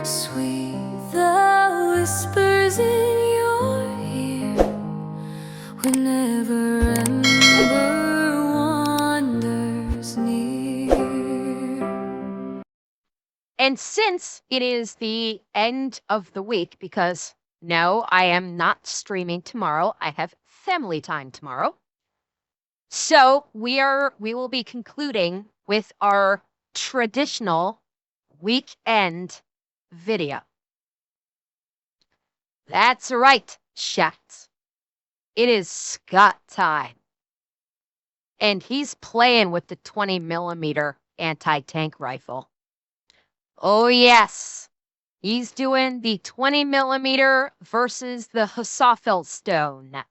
Sweet the whispers in your ear whenever Ember wanders near. And since it is the end of the week, because no, I am not streaming tomorrow. I have family time tomorrow. So we will be concluding with our traditional weekend video. That's right, chat. It is Scott time. And he's playing with the 20mm anti-tank rifle. Oh yes. He's doing the 20mm versus the Husafell Stone.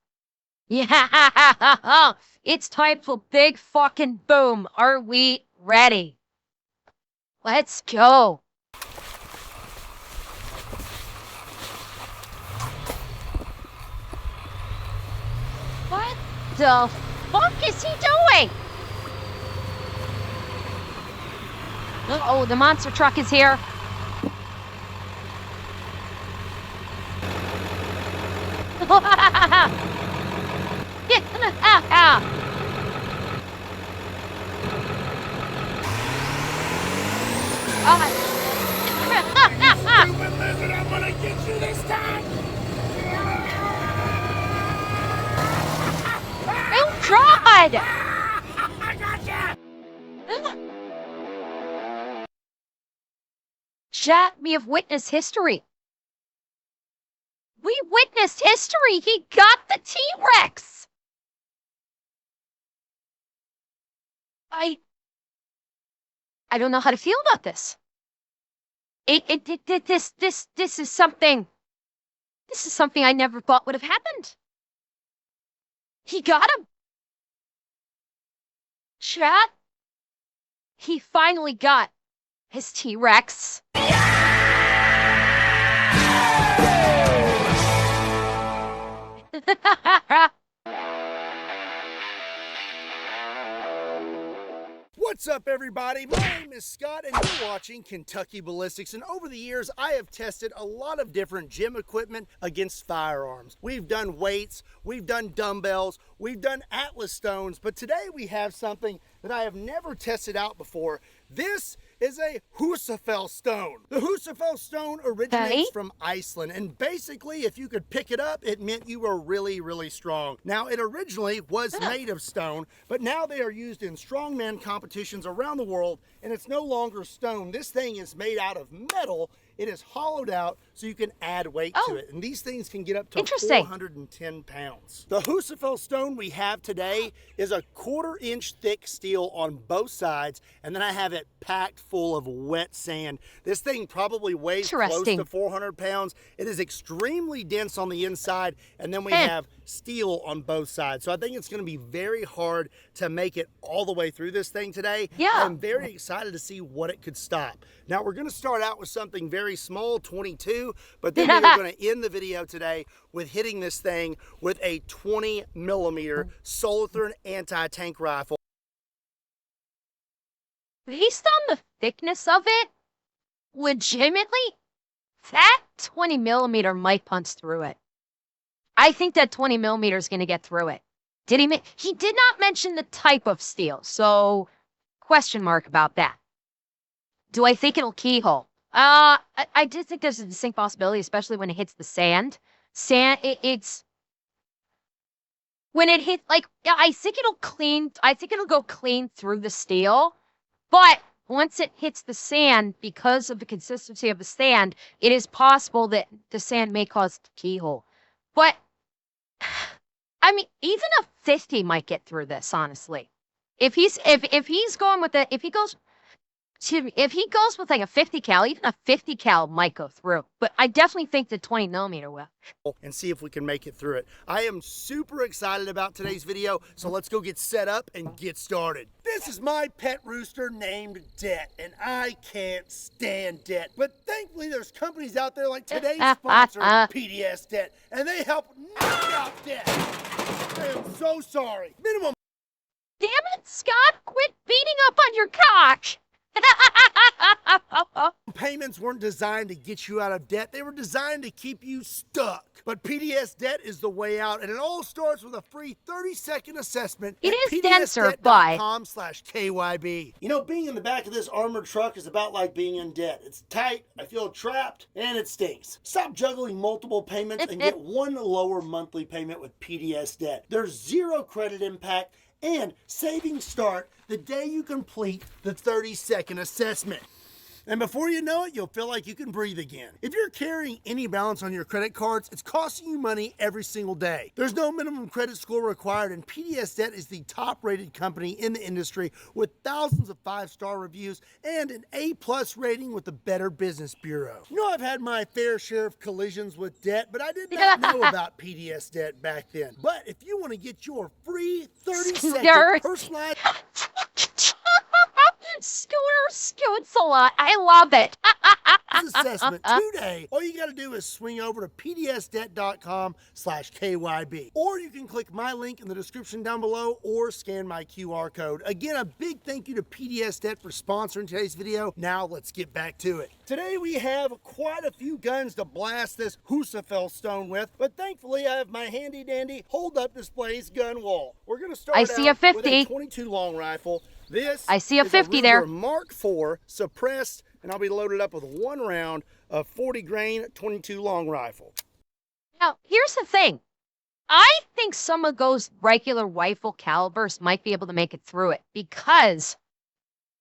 Yeah, it's time for big fucking boom. Are we ready? Let's go. What the fuck is he doing? Uh-oh, the monster truck is here. Stupid lizard, I'm gonna get you this time! Oh God! I gotcha! Chat, we have witnessed history. We witnessed history. He got the T-Rex. I don't know how to feel about this. This is something. This is something I never thought would have happened. He got him. Chat. He finally got his T-Rex. What's up, everybody? My name is Scott, and you're watching Kentucky Ballistics. And over the years, I have tested a lot of different gym equipment against firearms. We've done weights, we've done dumbbells, we've done Atlas stones, but today we have something that I have never tested out before. This is a Husafell stone. The Husafell stone originates from Iceland, and basically, if you could pick it up, it meant you were really, really strong. Now, it originally was made of stone, but now they are used in strongman competitions around the world, and it's no longer stone. This thing is made out of metal. It is hollowed out so you can add weight to it. And these things can get up to 410 pounds. The Husafell stone we have today is a 1/4 inch thick steel on both sides. And then I have it packed full of wet sand. This thing probably weighs close to 400 pounds. It is extremely dense on the inside. And then we have steel on both sides. So I think it's going to be very hard to make it all the way through this thing today. Yeah. I'm very excited to see what it could stop. Now we're going to start out with something very small, 22, but then we're going to end the video today with hitting this thing with a 20mm Solitherm anti-tank rifle. Based on the thickness of it, legitimately, that 20mm might punch through it. I think that 20mm is going to get through it. He did not mention the type of steel, so question mark about that. Do I think it'll keyhole? I do think there's a distinct possibility, especially when it hits the sand. When it hits, like, I think it'll go clean through the steel, but once it hits the sand, because of the consistency of the sand, it is possible that the sand may cause it to keyhole. But, I mean, even a 50 might get through this, honestly. If he goes with like a 50 cal, even a 50 cal might go through. But I definitely think the 20mm will. And see if we can make it through it. I am super excited about today's video, so let's go get set up and get started. This is my pet rooster named Det, and I can't stand Det. But thankfully there's companies out there like today's sponsor, PDS Det, and they help knock out Det. I am so sorry. Minimum. Damn it, Scott! Quit beating up on your cock! Payments weren't designed to get you out of debt. They were designed to keep you stuck. But PDS Debt is the way out, and it all starts with a free 30-second assessment It at is denser, but pdsdebt.com/KYB. You know, being in the back of this armored truck is about like being in debt. It's tight, I feel trapped, and it stinks. Stop juggling multiple payments and get one lower monthly payment with PDS Debt. There's zero credit impact, and savings start the day you complete the 30-second assessment. And before you know it, you'll feel like you can breathe again. If you're carrying any balance on your credit cards, it's costing you money every single day. There's no minimum credit score required, and PDS Debt is the top-rated company in the industry with thousands of 5-star reviews and an A+ rating with the Better Business Bureau. You know, I've had my fair share of collisions with debt, but I did not know about PDS Debt back then. But if you want to get your free 30-second personalized Scoots a lot. I love it. assessment today, all you got to do is swing over to pdsdebt.com/KYB. Or you can click my link in the description down below or scan my QR code. Again, a big thank you to PDS Debt for sponsoring today's video. Now let's get back to it. Today we have quite a few guns to blast this Husafell stone with, but thankfully I have my handy dandy hold up displays gun wall. We're going to start I see a 50. with a 22 long rifle. This I see a 50 is there. Mark IV suppressed, and I'll be loaded up with one round of 40 grain 22 long rifle. Now, here's the thing. I think some of those regular rifle calibers might be able to make it through it because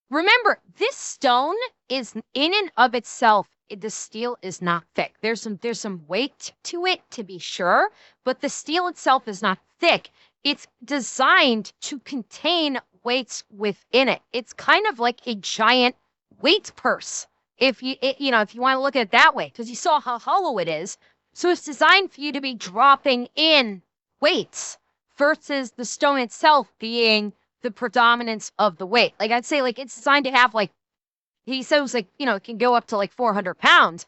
remember, this stone is in and of itself, the steel is not thick. There's some weight to it to be sure, but the steel itself is not thick. It's designed to contain weights within it. It's kind of like a giant weight purse. If you want to look at it that way, because you saw how hollow it is. So it's designed for you to be dropping in weights versus the stone itself being the predominance of the weight. Like I'd say, like it's designed to have he says it can go up to like 400 pounds.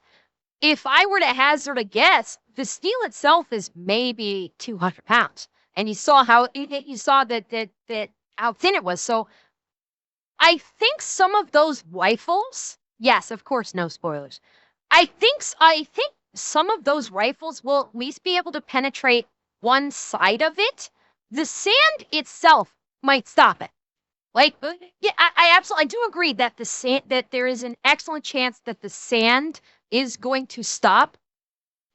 If I were to hazard a guess, the steel itself is maybe 200 pounds. And you saw how how thin it was. So I think some of those rifles, yes, of course, no spoilers. I think some of those rifles will at least be able to penetrate one side of it. The sand itself might stop it. Yeah, I absolutely, I do agree that that there is an excellent chance that the sand is going to stop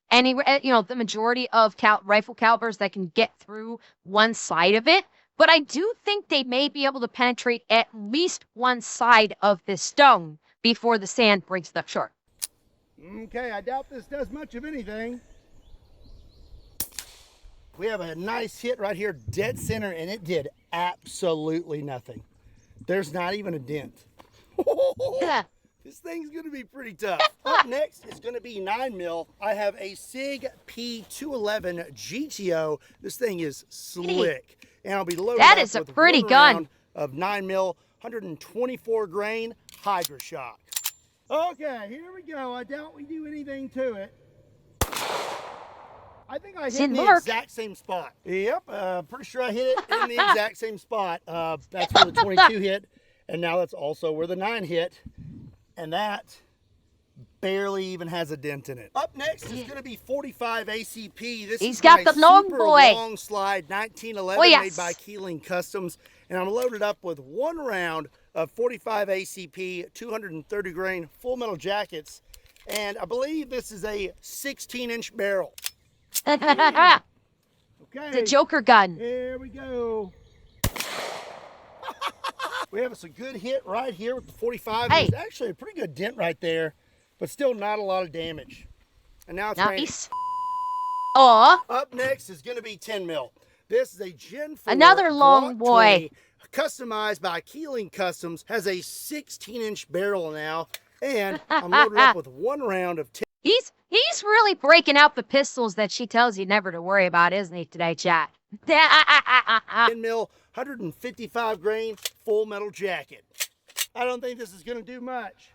the majority of rifle calibers that can get through one side of it. But I do think they may be able to penetrate at least one side of this stone before the sand breaks it up short. Okay, I doubt this does much of anything. We have a nice hit right here, dead center, and it did absolutely nothing. There's not even a dent. Yeah. This thing's gonna be pretty tough. Up next is gonna be 9mm. I have a SIG P211 GTO. This thing is slick. And I'll be loaded That up is a with pretty one gun. round of 9mm, 124 grain Hydra Shock. Okay, here we go. I doubt we do anything to it. I think I hit in the exact same spot. Yep, pretty sure I hit it in the exact same spot. That's where the 22 hit, and now that's also where the 9 hit. And that barely even has a dent in it. Up next is going to be 45 ACP. This is got my the long super boy. long slide 1911 Oh, yes. made by Keeling Customs. And I'm loaded up with one round of 45 ACP, 230 grain full metal jackets. And I believe this is a 16-inch barrel. Okay. The Joker gun. Here we go. We have us a good hit right here with the 45. Hey. There's actually a pretty good dent right there, but still not a lot of damage. And now it's raining. Nice. Aw. Up next is going to be 10mm. This is a Gen 4 Another long Glock boy. 20, customized by Keeling Customs. Has a 16-inch barrel now, and I'm loaded up with one round of 10. He's really breaking out the pistols that she tells you never to worry about, isn't he, today, chat? 10mm, 155 grain full metal jacket. I don't think this is going to do much.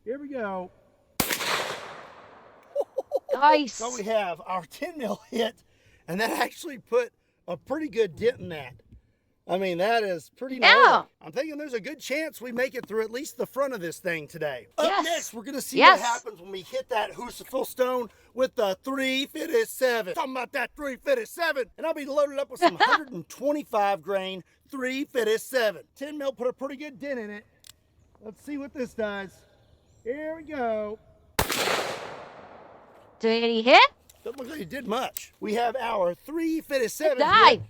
Here we go. Nice. So we have our 10mm hit, and that actually put a pretty good dent in that. I mean, that is pretty Yeah. gnarly. I'm thinking there's a good chance we make it through at least the front of this thing today. Up Yes. next, we're going to see Yes. what happens when we hit that Husafell stone with the 357. Talking about that 357. And I'll be loaded up with some 125 grain 357. 10 mil put a pretty good dent in it. Let's see what this does. Here we go. Did he hit? Doesn't look like it did much. We have our 357 It died. hit.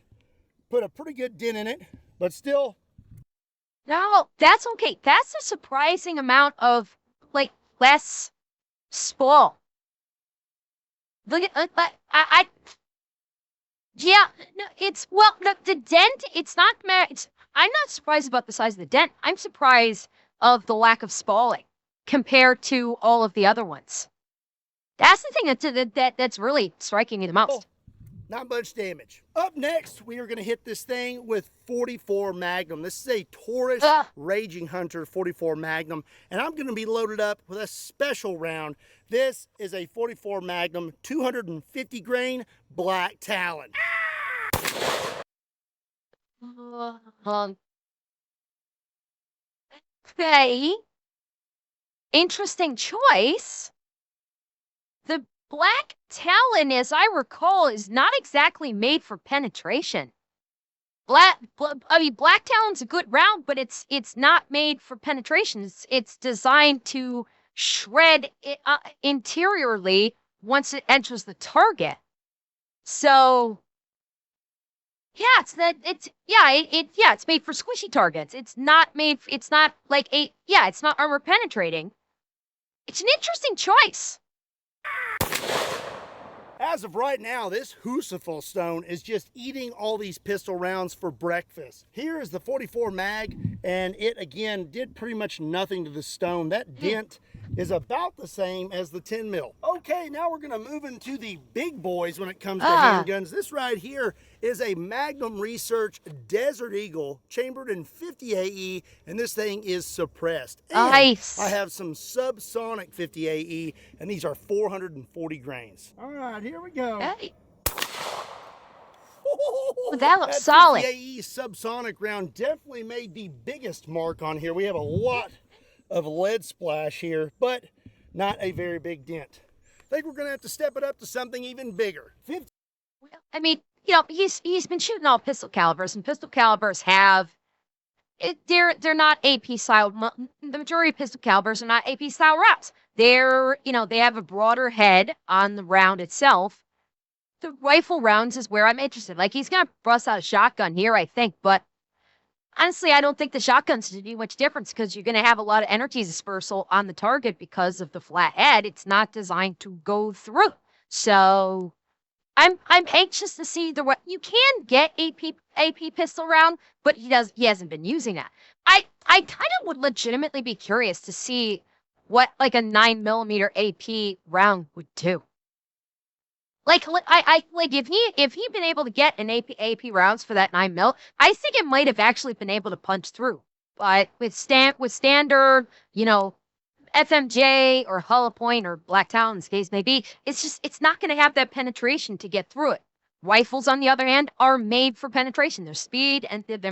Put a pretty good dent in it, but still. No, that's okay. That's a surprising amount of, like, less spoil. Look at, yeah, no, it's, well, the dent, it's not, I'm not surprised about the size of the dent. I'm surprised of the lack of spalling compared to all of the other ones. That's the thing that's really striking me the most. Oh, not much damage. Up next, we are going to hit this thing with 44 Magnum. This is a Taurus Raging Hunter 44 Magnum, and I'm going to be loaded up with a special round. This is a 44 Magnum 250 grain Black Talon. Okay. Interesting choice. The Black Talon, as I recall, is not exactly made for penetration. Black Talon's a good round, but it's not made for penetration. It's designed to shred it, interiorly once it enters the target. So, yeah, it's made for squishy targets. It's not armor penetrating. It's an interesting choice. As of right now, this Husafell stone is just eating all these pistol rounds for breakfast. Here is the 44 mag, and it again did pretty much nothing to the stone. That dent is about the same as the 10 mil. Okay, now we're gonna move into the big boys when it comes to handguns. This right here is a Magnum Research Desert Eagle chambered in 50 AE, and this thing is suppressed. And nice. I have some subsonic 50 AE, and these are 440 grains. All right, here we go. Hey. That looks solid. That 50 AE subsonic round definitely made the biggest mark on here. We have a lot of lead splash here, but not a very big dent. I think we're gonna have to step it up to something even bigger. 50. Well, I mean, you know, he's been shooting all pistol calibers, and pistol calibers have they're not AP style. The majority of pistol calibers are not AP style rounds. They're, you know, they have a broader head on the round itself. The rifle rounds is where I'm interested. Like, he's gonna bust out a shotgun here, I think, but honestly, I don't think the shotgun's to do much difference because you're gonna have a lot of energy dispersal on the target because of the flat head. It's not designed to go through. So I'm anxious to see the way you can get AP pistol round, but he hasn't been using that. I kind of would legitimately be curious to see what like a 9mm AP round would do. Like if he'd been able to get an AP rounds for that 9mm, I think it might have actually been able to punch through. But with standard, you know, FMJ or Hollow Point or Black Talon, as the case may be, it's not going to have that penetration to get through it. Rifles, on the other hand, are made for penetration. They're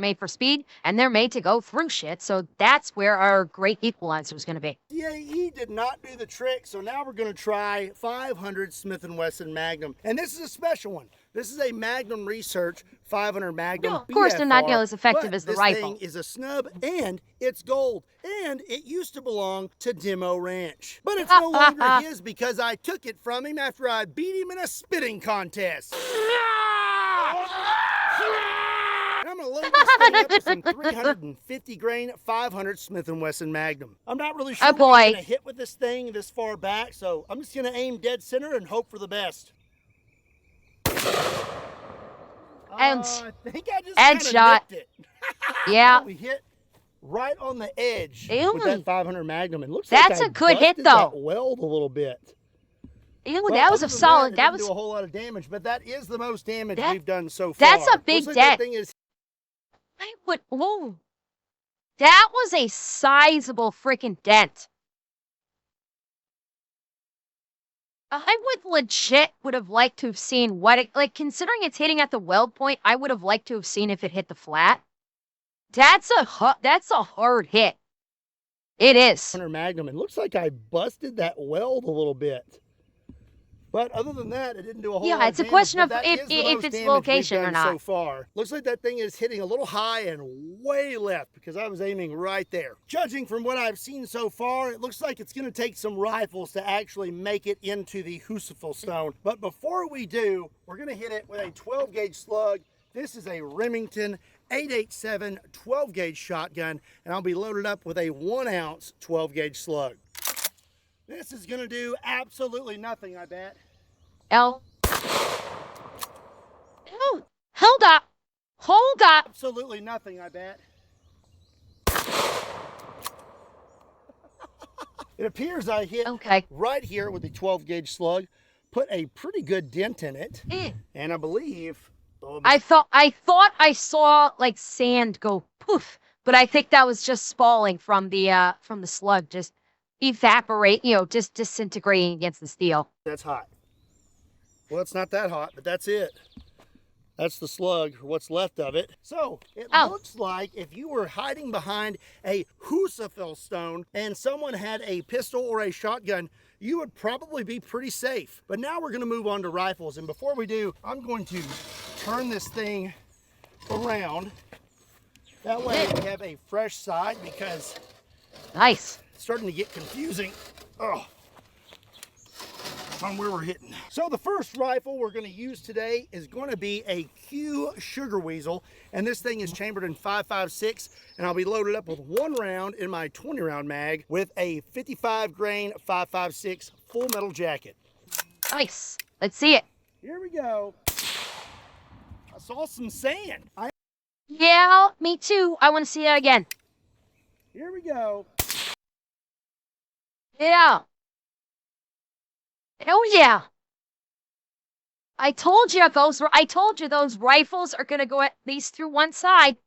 made for speed, and they're made to go through shit. So that's where our great equalizer is going to be. DAE did not do the trick, so now we're going to try 500 Smith & Wesson Magnum, and this is a special one. This is a Magnum Research 500 Magnum. No, of course, they're not nearly as effective but as the rifle. This thing is a snub, and it's gold, and it used to belong to Demo Ranch, but it's no longer his because I took it from him after I beat him in a spitting contest. And I'm gonna load this thing up with some 350 grain 500 Smith & Wesson Magnum. I'm not really sure what I'm gonna hit with this thing this far back, so I'm just gonna aim dead center and hope for the best. And I think I just kind of nipped it. Yeah. We hit right on the edge Ew. with that 500 Magnum. It looks That's like a good hit, busted though. that weld a little bit. Ew, Well, that was a other than solid. That didn't do a whole lot of damage, but that is the most damage we've done so far. That's a big Looks like that dent. thing is That was a sizable freaking dent. I would have liked to have seen what it, like, considering it's hitting at the weld point, I would have liked to have seen if it hit the flat. That's a hard hit. It is. Magnum. It looks like I busted that weld a little bit. But other than that, it didn't do a whole lot Yeah, of it's a damage, question but of that is the if most it's damage location we've or done not. so far. Looks like that thing is hitting a little high and way left because I was aiming right there. Judging from what I've seen so far, it looks like it's going to take some rifles to actually make it into the Husafell Stone. But before we do, we're going to hit it with a 12 gauge slug. This is a Remington 887 12 gauge shotgun, and I'll be loaded up with a 1 ounce 12 gauge slug. This is going to do absolutely nothing, I bet. Oh, hold up. Hold up. Absolutely nothing, I bet. It appears I hit right here with the 12 gauge slug, put a pretty good dent in it, and I believe... I thought I saw like sand go poof, but I think that was just spalling from the slug just evaporate, just disintegrating against the steel. That's hot. Well, it's not that hot, but that's it. That's the slug, or what's left of it. So, it looks like if you were hiding behind a Husafell stone and someone had a pistol or a shotgun, you would probably be pretty safe. But now we're gonna move on to rifles. And before we do, I'm going to turn this thing around. That way we have a fresh side because nice. It's starting to get confusing. Oh. On where we're hitting. So the first rifle we're going to use today is going to be a Q Sugar Weasel, and this thing is chambered in 5.56, and I'll be loaded up with 1 round in my 20 round mag with a 55 grain 5.56 full metal jacket. Nice. Let's see it. Here we go. I saw some sand. Yeah, me too. I want to see that again. Here we go. Yeah. Oh yeah. I told you those rifles are gonna go at least through one side.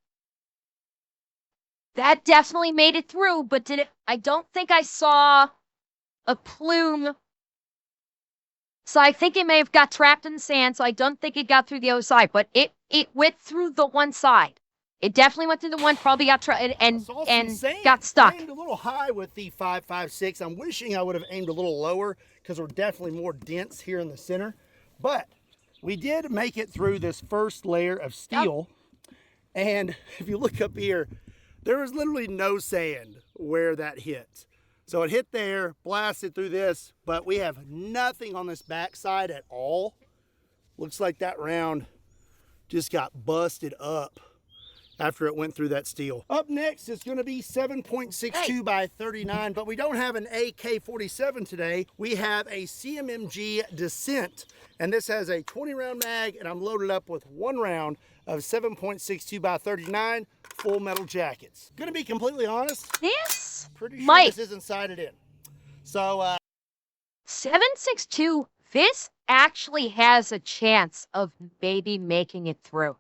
That definitely made it through, but I don't think I saw a plume. So I think it may have got trapped in the sand, so I don't think it got through the other side, but it went through the one side. It definitely went through the one, probably got trapped and got stuck. I aimed a little high with the 5.56. I'm wishing I would have aimed a little lower because we're definitely more dense here in the center. But we did make it through this first layer of steel. Yep. And if you look up here, there was literally no sand where that hit. So it hit there, blasted through this, but we have nothing on this backside at all. Looks like that round just got busted up after it went through that steel. Up next is going to be 7.62 by 39, but we don't have an AK-47 today. We have a CMMG Descent, and this has a 20 round mag, and I'm loaded up with 1 round of 7.62 by 39 full metal jackets. Gonna be completely honest, pretty sure this isn't sighted in. So 7.62, this actually has a chance of maybe making it through.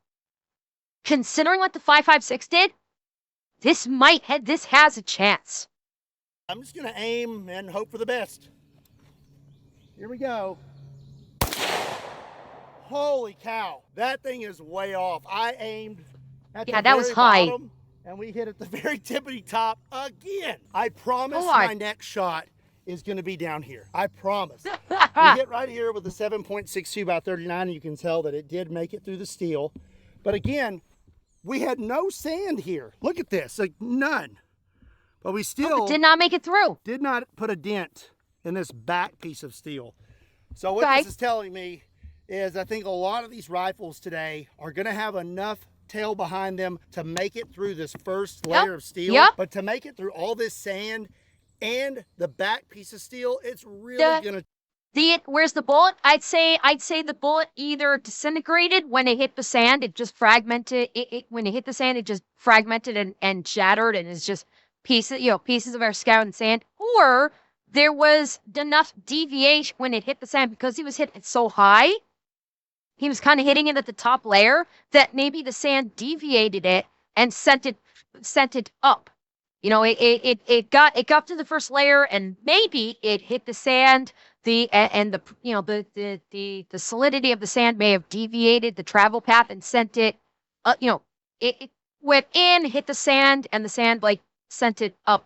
Considering what the 5.56 did, this has a chance. I'm just gonna aim and hope for the best. Here we go. Holy cow, that thing is way off. I aimed at the very bottom, and we hit at the very tippity top again. I promise my next shot is gonna be down here. I promise. We hit right here with the 7.62 by 39, and you can tell that it did make it through the steel. But again, we had no sand here. Look at this, like none. But we still did not make it through. Did not put a dent in this back piece of steel. So what this is telling me is I think a lot of these rifles today are gonna have enough tail behind them to make it through this first layer of steel. But to make it through all this sand and the back piece of steel, it's really gonna... Where's the bullet? I'd say the bullet either disintegrated when it hit the sand. It just fragmented. When it hit the sand, it just fragmented and shattered, and it's just pieces of our scout and sand. Or there was enough deviation when it hit the sand because he was hitting it so high. He was kind of hitting it at the top layer that maybe the sand deviated it and sent it up. It got to the first layer and maybe it hit the sand. The solidity of the sand may have deviated the travel path and sent it. went in, hit the sand, and the sand like sent it out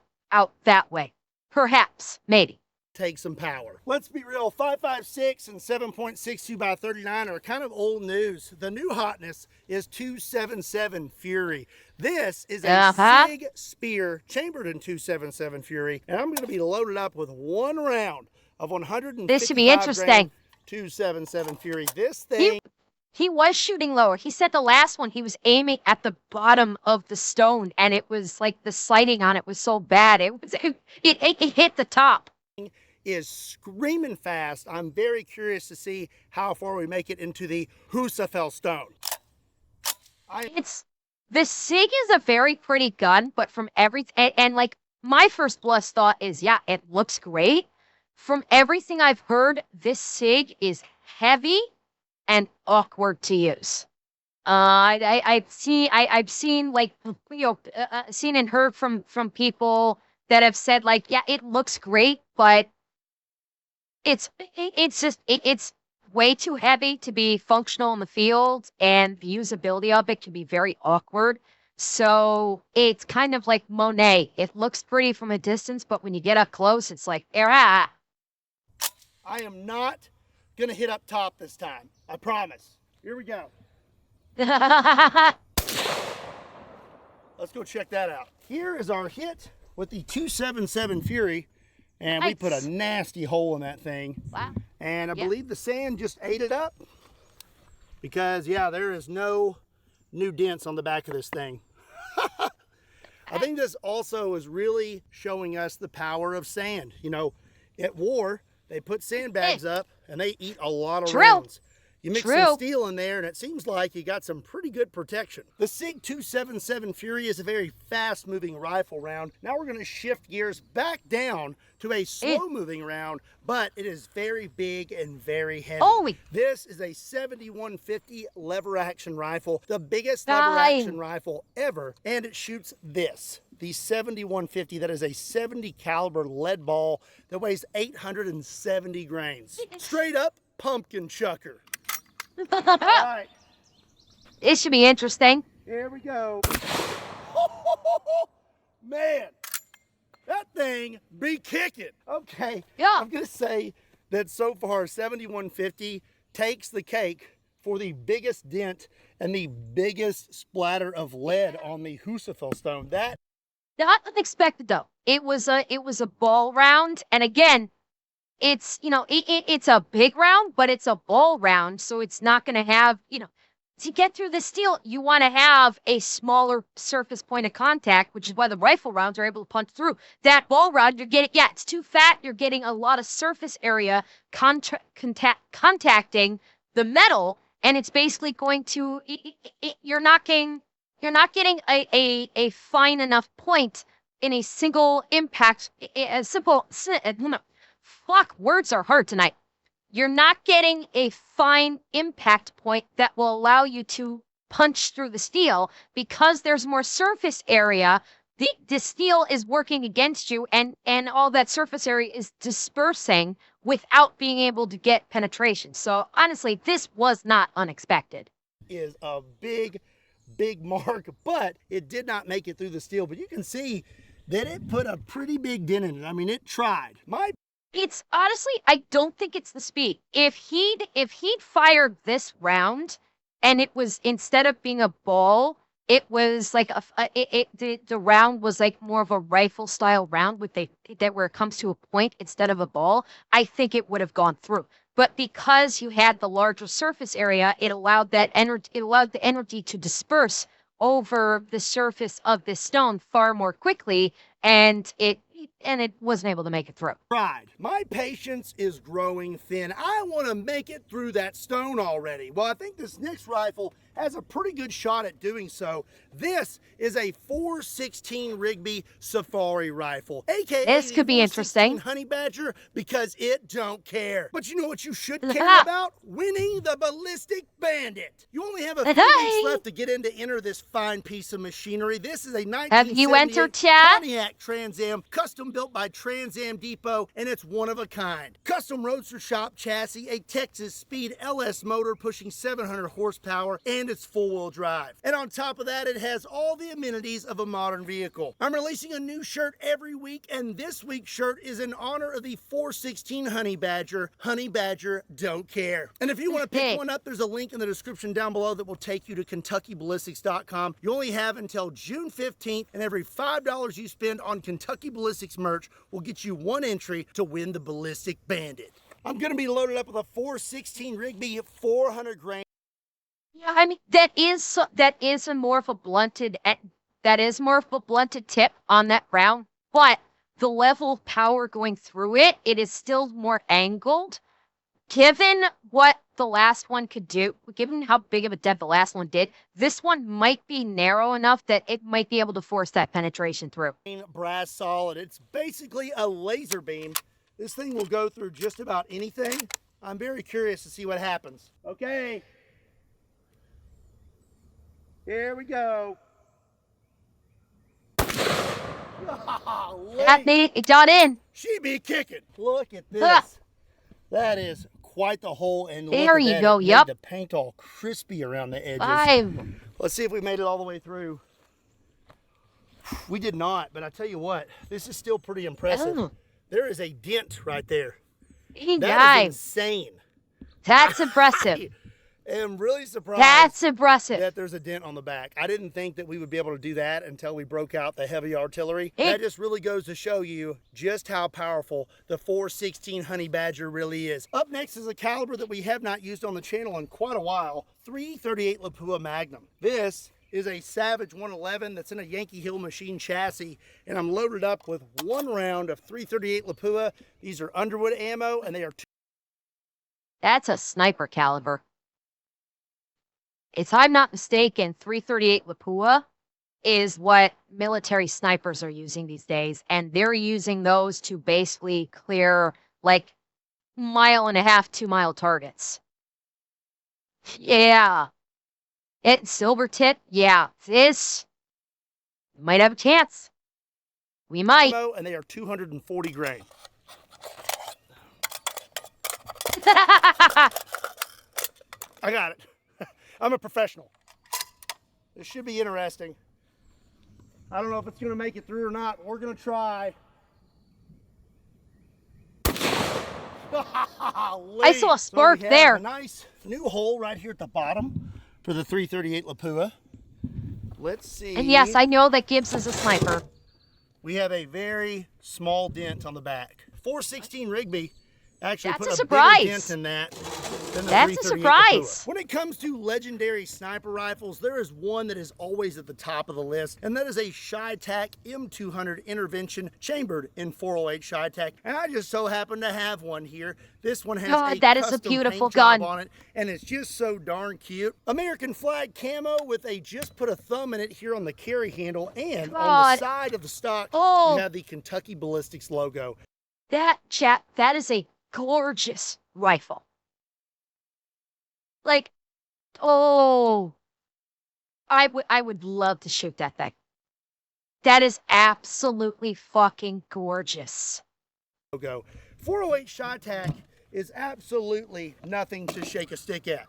that way. Perhaps, maybe. Take some power. Let's be real, 5.56 and 7.62 by 39 are kind of old news. The new hotness is 277 Fury. This is a SIG spear chambered in 277 Fury, and I'm going to be loaded up with one round of 155 This should be interesting. 277 Fury. This thing He was shooting lower. He said the last one he was aiming at the bottom of the stone, and it was like the sighting on it was so bad. It hit the top. is screaming fast. I'm very curious to see how far we make it into the Husafell stone. The SIG is a very pretty gun, but from and like my first blush thought is, yeah, it looks great. From everything I've heard, this SIG is heavy and awkward to use. I've seen like, seen and heard from people that have said like, yeah, it looks great, but it's way too heavy to be functional in the field, and the usability of it can be very awkward. So it's kind of like Monet. It looks pretty from a distance, but when you get up close, it's like, I am not gonna hit up top this time. I promise. Here we go. Let's go check that out. Here is our hit with the 277 Fury, and we put a nasty hole in that thing. Wow. And I believe the sand just ate it up because, yeah, there is no new dents on the back of this thing. I think this also is really showing us the power of sand. You know, at war, they put sandbags up and they eat a lot of rounds. You mix some steel in there, and it seems like you got some pretty good protection. The SIG 277 Fury is a very fast-moving rifle round. Now we're going to shift gears back down to a slow-moving round, but it is very big and very heavy. This is a 7150 lever-action rifle, the biggest lever-action rifle ever, and it shoots this. The 7150, that is a 70 caliber lead ball that weighs 870 grains. Straight up pumpkin chucker. All right. It should be interesting. Here we go. Man, that thing be kicking. Okay. Yeah. I'm going to say that so far 7150 takes the cake for the biggest dent and the biggest splatter of lead on the Husafell stone. That not unexpected though. It was a ball round, and again, it's, you know, it's a big round, but it's a ball round, so it's not going to have, you know, to get through the steel, you want to have a smaller surface point of contact, which is why the rifle rounds are able to punch through. That ball round, you're getting, it's too fat. You're getting a lot of surface area contacting the metal, and it's basically going to, you're not getting a fine enough point in a single impact, fuck, words are hard tonight. You're not getting a fine impact point that will allow you to punch through the steel because there's more surface area. The steel is working against you, and all that surface area is dispersing without being able to get penetration. So honestly, this was not unexpected. Is a big mark, but it did not make it through the steel. But you can see that it put a pretty big dent in it. I mean, it tried. It's honestly, I don't think it's the speed. If he'd fired this round, and it was, instead of being a ball, it was like the round was like more of a rifle style round where it comes to a point instead of a ball, I think it would have gone through. But because you had the larger surface area, it allowed the energy to disperse over the surface of this stone far more quickly, and it wasn't able to make it through. Pride. My patience is growing thin. I want to make it through that stone already. Well, I think this next rifle has a pretty good shot at doing so. This is a 416 Rigby Safari rifle, aka this could be interesting. Honey Badger, because it don't care. But you know what you should care about? Winning the Ballistic Bandit. You only have a few weeks left to get in to enter this fine piece of machinery. This is a 1978 Have you entered, Chad? Pontiac Trans Am custom custom built by Trans Am Depot, and it's one of a kind. Custom roadster shop chassis, a Texas Speed LS motor pushing 700 horsepower, and it's four-wheel drive. And on top of that, it has all the amenities of a modern vehicle. I'm releasing a new shirt every week, and this week's shirt is in honor of the 416 Honey Badger. Honey Badger don't care. And if you want to pick one up, there's a link in the description down below that will take you to KentuckyBallistics.com. You only have until June 15th, and every $5 you spend on Kentucky Ballistics merch will get you one entry to win the Ballistic Bandit. I'm going to be loaded up with a 416 Rigby 400 grain. Yeah, I mean, that is more of a blunted tip on that round, but the level of power going through it is still more angled. Given what the last one could do, given how big of a dent the last one did, this one might be narrow enough that it might be able to force that penetration through. Brass solid. It's basically a laser beam. This thing will go through just about anything. I'm very curious to see what happens. Okay. Here we go. That made it got in. She be kicking. Look at this. That is quite the hole. And there you go. It yep. made the paint all crispy around the edges. 5. Let's see if we made it all the way through. We did not, but I tell you what, this is still pretty impressive. Oh. There is a dent right there. That That is insane. That's impressive. I am really surprised. That's impressive. That there's a dent on the back. I didn't think that we would be able to do that until we broke out the heavy artillery. That just really goes to show you just how powerful the 416 Honey Badger really is. Up next is a caliber that we have not used on the channel in quite a while, 338 Lapua Magnum. This is a Savage 111 that's in a Yankee Hill machine chassis, and I'm loaded up with one round of 338 Lapua. These are Underwood ammo, and they are That's a sniper caliber. If I'm not mistaken, 338 Lapua is what military snipers are using these days, and they're using those to basically clear like 1.5 2-mile targets. Yeah. Silver tip, yeah. This might have a chance. We might. And they are 240 grain. I got it. I'm a professional. This should be interesting. I don't know if it's going to make it through or not. We're going to try. I saw a spark there. A nice new hole right here at the bottom for the 338 Lapua. Let's see. And yes, I know that Gibbs is a sniper. We have a very small dent on the back. 416 Rigby actually That's put a a bigger surprise. dent in that than the That's a 338 surprise. Lapua. When it comes to legendary sniper rifles, there is one that is always at the top of the list, and that is a ShyTac M200 Intervention chambered in 408 ShyTac. And I just so happen to have one here. This one has a that is a custom beautiful paint job gun on it, and it's just so darn cute. American flag camo with a just put a thumb in it here on the carry handle, and on the side of the stock, you have the Kentucky Ballistics logo. That is a gorgeous rifle. Like, oh, I would love to shoot that thing. That is absolutely fucking gorgeous. Logo. 408 ShyTac is absolutely nothing to shake a stick at.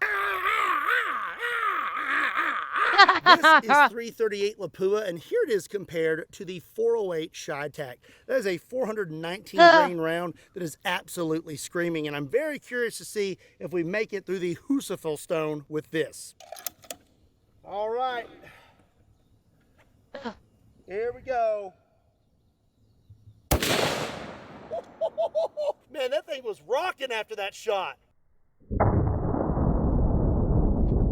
This is 338 Lapua, and here it is compared to the 408 ShyTac. That is a 419 grain round that is absolutely screaming, and I'm very curious to see if we make it through the Husafell stone with this. All right. Here we go. Man, that thing was rocking after that shot.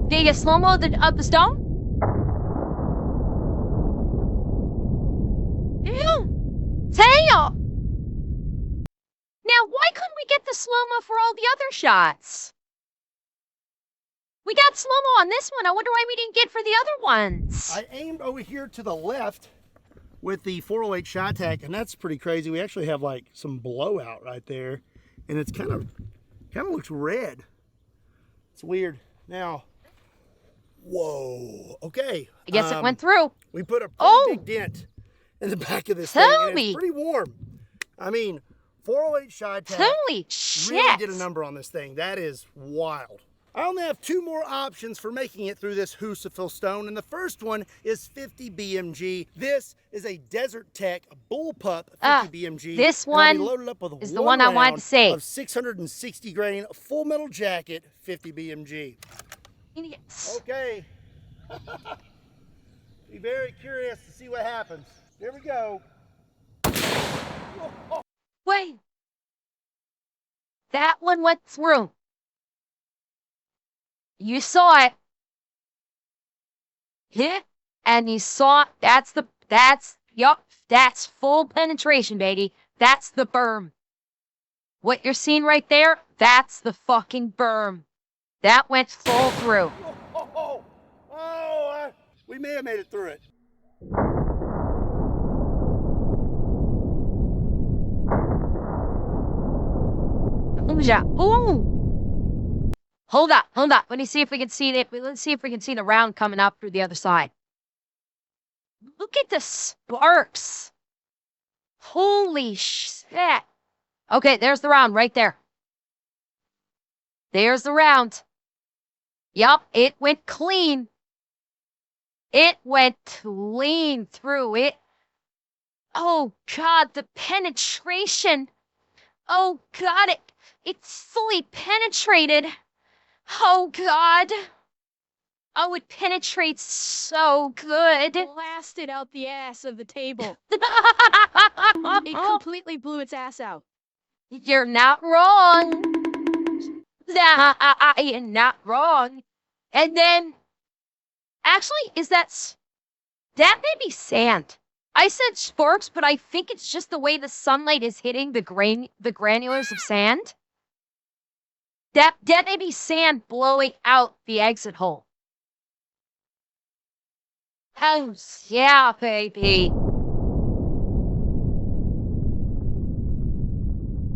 Did you get slow-mo of the stone? Damn! Now, why couldn't we get the slow-mo for all the other shots? We got slow-mo on this one. I wonder why we didn't get for the other ones. I aimed over here to the left with the 408 ShyTac, and that's pretty crazy. We actually have like some blowout right there, and it's kind of looks red. It's weird. Now, whoa, okay. I guess it went through. We put a pretty big dent in the back of this thing, and it's Holy, pretty warm. I mean, 408 Shy Tack holy really did a shit. number on this thing. That is wild. I only have 2 more options for making it through this Husafell stone, and the first one is 50 BMG. This is a Desert Tech bullpup 50 BMG. This and I'll be one loaded up with is the one I wanted round to see. of 660 grain full metal jacket 50 BMG. Yes. Okay. Be very curious to see what happens. Here we go. Wait. That one went through. You saw it. Yeah. And you saw that's full penetration, baby. That's the berm. What you're seeing right there, that's the fucking berm. That went full through. We may have made it through it. Ooh. Hold up. Let me see if we can see it. Let's see if we can see the round coming up through the other side. Look at the sparks. Holy shit. Okay, there's the round right there. There's the round. Yup, it went clean. It went clean through it. Oh God, the penetration. Oh God, it's fully penetrated. Oh God. Oh, it penetrates so good. Blasted out the ass of the table. It completely blew its ass out. You're not wrong. You're not wrong. And then, actually, that may be sand. I said sparks, but I think it's just the way the sunlight is hitting the granulars of sand. That may be sand blowing out the exit hole. Oh, yeah, baby.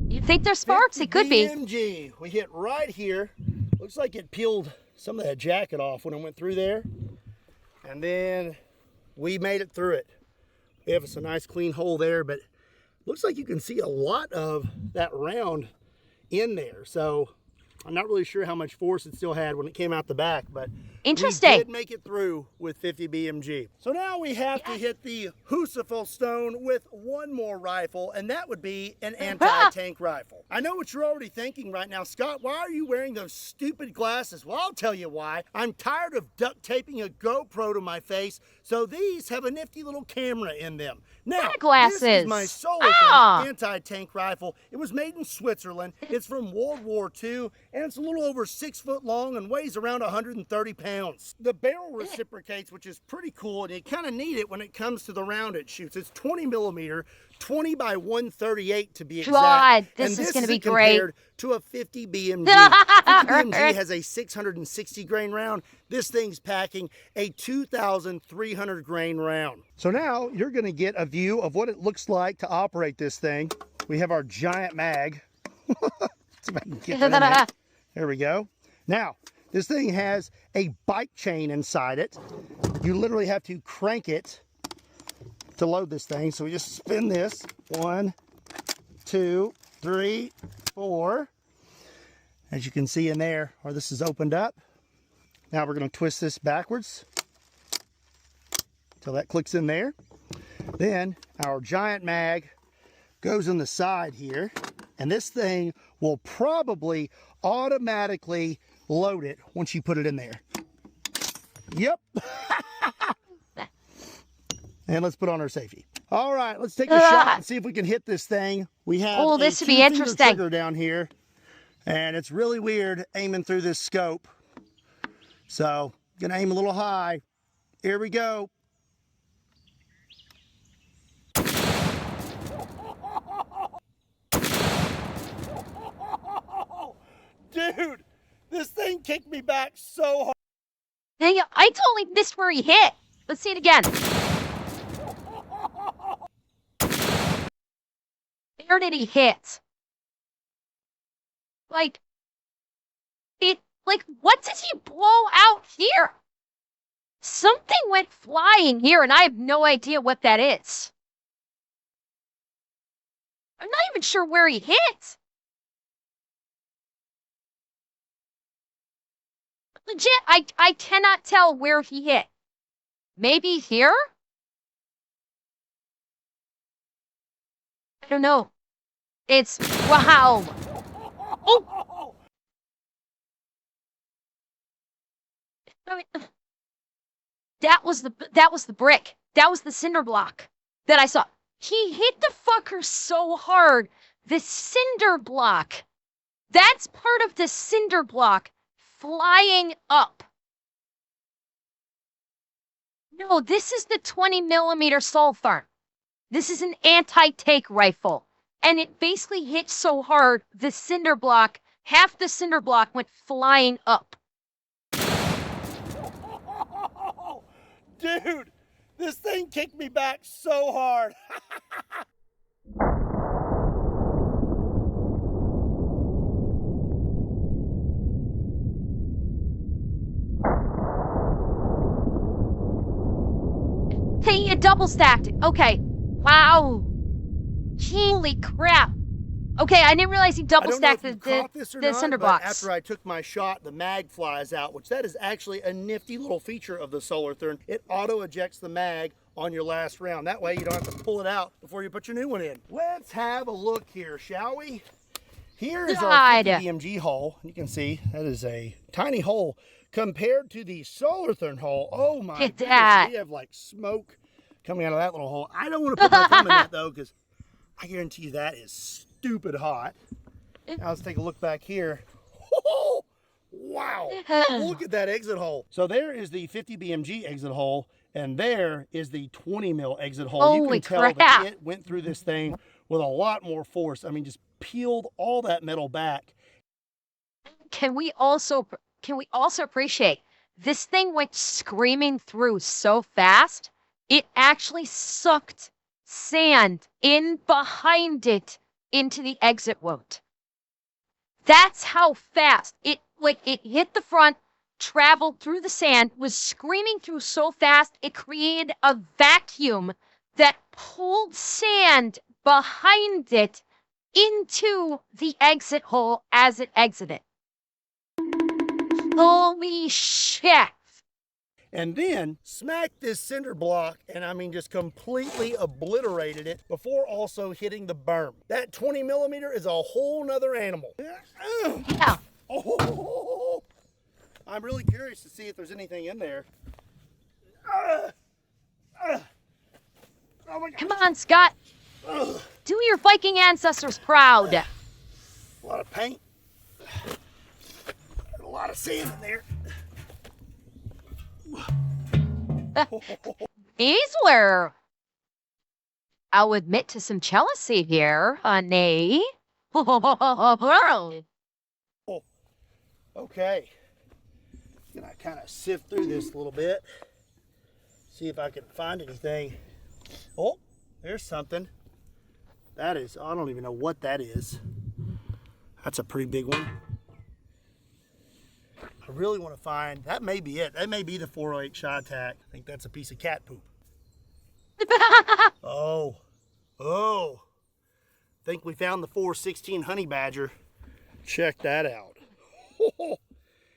You think they're sparks? It could be. BMG. We hit right here. Looks like it peeled some of that jacket off when it went through there. And then we made it through it. We have a nice clean hole there, but looks like you can see a lot of that round in there. So I'm not really sure how much force it still had when it came out the back, but Interesting. we did make it through with 50 BMG. So now we have to hit the Husafell stone with one more rifle, and that would be an anti-tank rifle. I know what you're already thinking right now. Scott, why are you wearing those stupid glasses? Well, I'll tell you why. I'm tired of duct taping a GoPro to my face, so these have a nifty little camera in them. Now, glasses. this is my solo anti-tank rifle. It was made in Switzerland. It's from World War II, and it's a little over 6 foot long and weighs around 130 pounds. The barrel reciprocates, which is pretty cool, and you kind of need it when it comes to the round it shoots. It's 20 millimeter, 20 by 138 to be exact. God, this and is going to be compared great. to a 50 BMG. 50 BMG has a 660 grain round. This thing's packing a 2,300 grain round. So now you're going to get a view of what it looks like to operate this thing. We have our giant mag. Let's see if I can get that in there. There we go. Now, this thing has a bike chain inside it. You literally have to crank it to load this thing. So we just spin this. 1, 2, 3, 4. As you can see in there, or this is opened up. Now we're going to twist this backwards until that clicks in there. Then our giant mag goes in the side here, and this thing will probably automatically load it once you put it in there. Yep. And let's put on our safety. All right, let's take a shot and see if we can hit this thing. We have this a would be 2-finger interesting. trigger down here, and it's really weird aiming through this scope. So, gonna aim a little high. Here we go. Dude, this thing kicked me back so hard. Hey, I totally missed where he hit. Let's see it again. Where did he hit? Like, what did he blow out here? Something went flying here, and I have no idea what that is. I'm not even sure where he hit. Legit, I cannot tell where he hit. Maybe here? I don't know. It's wow. Oh. I mean, that was the brick. That was the cinder block that I saw. He hit the fucker so hard. The cinder block. That's part of the cinder block flying up. No, this is the 20 millimeter sulfur. This is an anti-tank rifle. And it basically hit so hard, the cinder block, half the cinder block went flying up. Dude, this thing kicked me back so hard. Hey, it double stacked. Okay. Wow. Holy crap. Okay, I didn't realize he double stacked the cinder blocks. After I took my shot, the mag flies out, which that is actually a nifty little feature of the Solartherm. It auto ejects the mag on your last round. That way you don't have to pull it out before you put your new one in. Let's have a look here, shall we? Here is our 50 BMG hole. You can see that is a tiny hole compared to the Solartherm hole. Oh my goodness, we have like smoke coming out of that little hole. I don't want to put my thumb in that though, because I guarantee you that is stupid hot. Now let's take a look back here. Oh, wow, look at that exit hole. So there is the 50 BMG exit hole, and there is the 20 mil exit hole. Holy you can tell crap. that it went through this thing with a lot more force. I mean, just peeled all that metal back. Can we also appreciate this thing went screaming through so fast, it actually sucked sand in behind it into the exit wound. That's how fast it hit the front, traveled through the sand, was screaming through so fast it created a vacuum that pulled sand behind it into the exit hole as it exited. Holy shit. And then smacked this cinder block, and I mean just completely obliterated it before also hitting the berm. That 20 millimeter is a whole nother animal. Yeah. Oh, I'm really curious to see if there's anything in there. Oh my God. Come on, Scott. Do your Viking ancestors proud. A lot of paint. A lot of sand in there. These were, I'll admit to some jealousy here, honey. Okay. Gonna kind of sift through this a little bit. See if I can find anything. Oh, there's something. That is, I don't even know what that is. That's a pretty big one. I really want to find, that may be it. That may be the 408 shot attack. I think that's a piece of cat poop. Oh. Think we found the 416 honey badger. Check that out.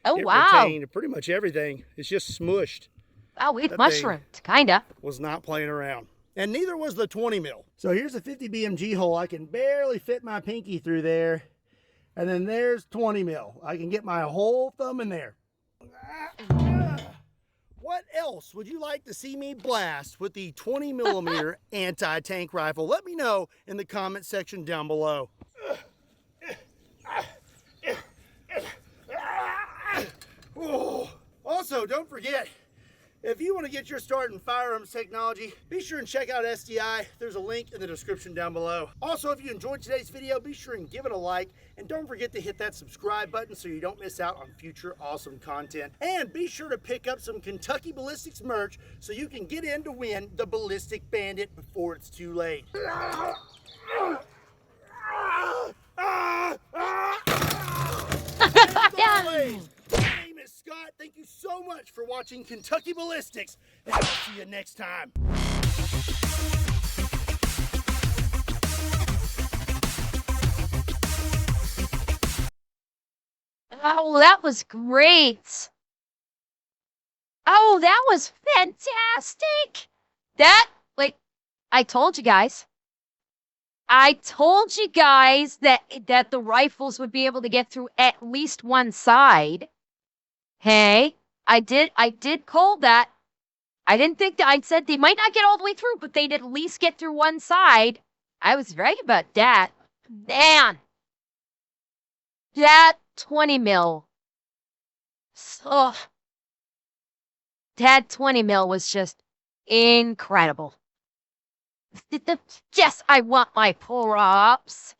Oh, it wow. retained pretty much everything. It's just smushed. Oh, it That mushroomed, kinda. Was not playing around. And neither was the 20 mil. So here's a 50 BMG hole. I can barely fit my pinky through there. And then there's 20 mil. I can get my whole thumb in there. What else would you like to see me blast with the 20 millimeter anti-tank rifle? Let me know in the comment section down below. Also, don't forget, if you want to get your start in firearms technology, be sure and check out SDI. There's a link in the description down below. Also, if you enjoyed today's video, be sure and give it a like. And don't forget to hit that subscribe button so you don't miss out on future awesome content. And be sure to pick up some Kentucky Ballistics merch so you can get in to win the Ballistic Bandit before it's too late. My name is Scott. Thank you so much for watching Kentucky Ballistics, and I'll see you next time. Oh, that was great. Oh, that was fantastic. That, like, I told you guys. I told you guys that the rifles would be able to get through at least one side. Hey, I did call that. I didn't think that I said they might not get all the way through, but they'd at least get through one side. I was right about that. Man, that 20 mil. So, that 20 mil was just incredible. Yes, I want my pull-ups.